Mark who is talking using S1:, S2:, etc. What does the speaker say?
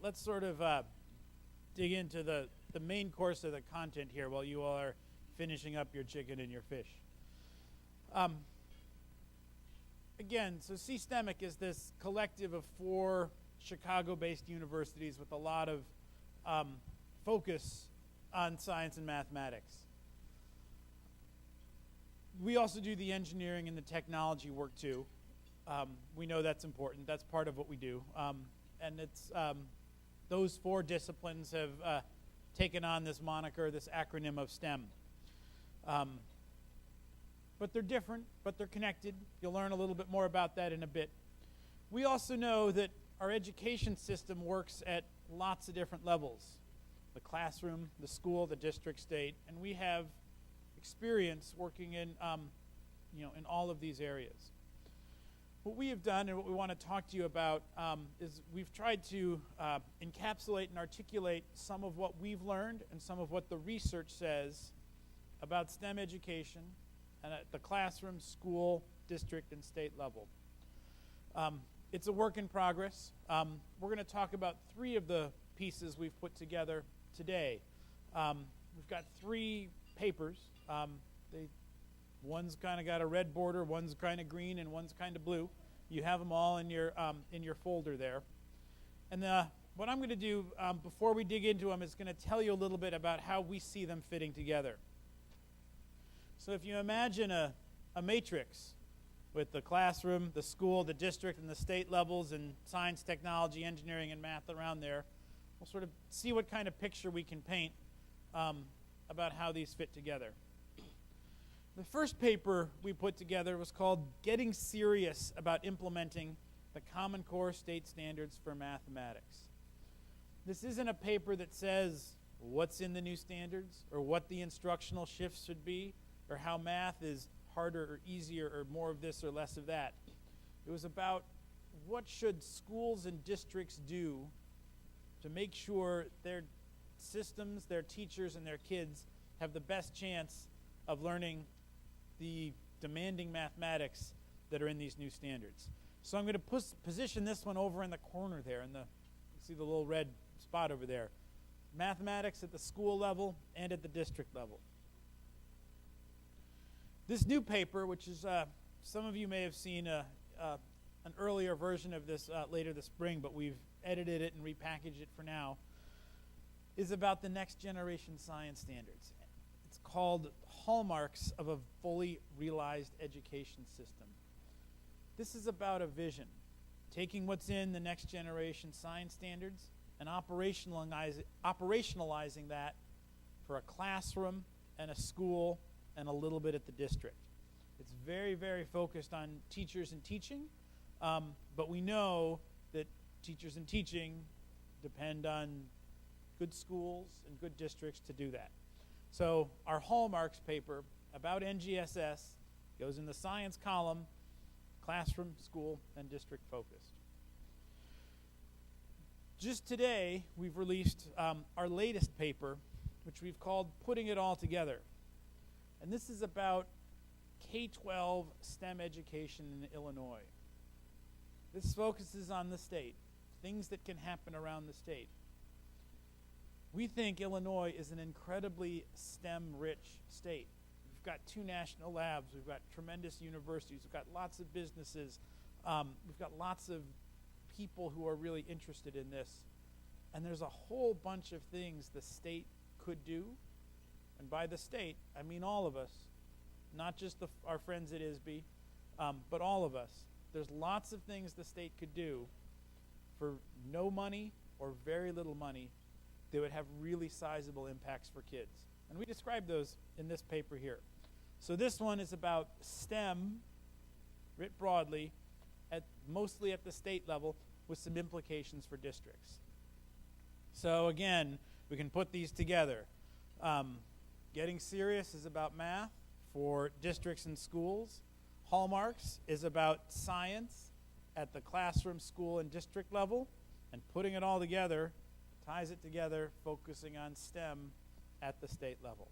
S1: let's sort of dig into the main course of the content here while you all are finishing up your chicken and your fish. Again, so C-STEMEC is this collective of 4 Chicago-based universities with a lot of focus on science and mathematics. We also do the engineering and the technology work too. We know that's important. That's part of what we do. And it's those 4 disciplines have taken on this moniker, this acronym of STEM. But they're different, but they're connected. You'll learn a little bit more about that in a bit. We also know that our education system works at lots of different levels. The classroom, the school, the district, state, and we have experience working in, in all of these areas. What we have done and what we want to talk to you about is we've tried to encapsulate and articulate some of what we've learned and some of what the research says about STEM education and at the classroom, school, district, and state level. It's a work in progress. We're going to talk about 3 of the pieces we've put together today. We've got 3 papers. One's kind of got a red border, one's kind of green, and one's kind of blue. You have them all in your folder there. And what I'm going to do before we dig into them is going to tell you a little bit about how we see them fitting together. So if you imagine a matrix with the classroom, the school, the district, and the state levels, and science, technology, engineering, and math around there, we'll sort of see what kind of picture we can paint about how these fit together. The first paper we put together was called Getting Serious About Implementing the Common Core State Standards for Mathematics. This isn't a paper that says what's in the new standards or what the instructional shifts should be or how math is harder or easier or more of this or less of that. It was about what should schools and districts do to make sure their systems, their teachers, and their kids have the best chance of learning the demanding mathematics that are in these new standards. So I'm going to position this one over in the corner there, you see the little red spot over there. Mathematics at the school level and at the district level. This new paper, which is, some of you may have seen an earlier version of this later this spring, but we've edited it and repackaged it for now, is about the next generation science standards. It's called Hallmarks of a Fully Realized Education System. This is about a vision, taking what's in the next generation science standards and operationalizing that for a classroom and a school and a little bit at the district. It's very, very focused on teachers and teaching, but we know that teachers and teaching depend on good schools and good districts to do that. So our Hallmarks paper about NGSS goes in the science column, classroom, school, and district focused. Just today, we've released our latest paper, which we've called Putting It All Together. And this is about K-12 STEM education in Illinois. This focuses on the state, things that can happen around the state. We think Illinois is an incredibly STEM-rich state. We've got 2 national labs. We've got tremendous universities. We've got lots of businesses. We've got lots of people who are really interested in this. And there's a whole bunch of things the state could do. And by the state, I mean all of us, not just our friends at ISB, but all of us. There's lots of things the state could do for no money or very little money that would have really sizable impacts for kids. And we describe those in this paper here. So this one is about STEM, writ broadly, mostly at the state level, with some implications for districts. So again, we can put these together. Getting Serious is about math for districts and schools. Hallmarks is about science at the classroom, school, and district level. And Putting It All Together ties it together, focusing on STEM at the state level.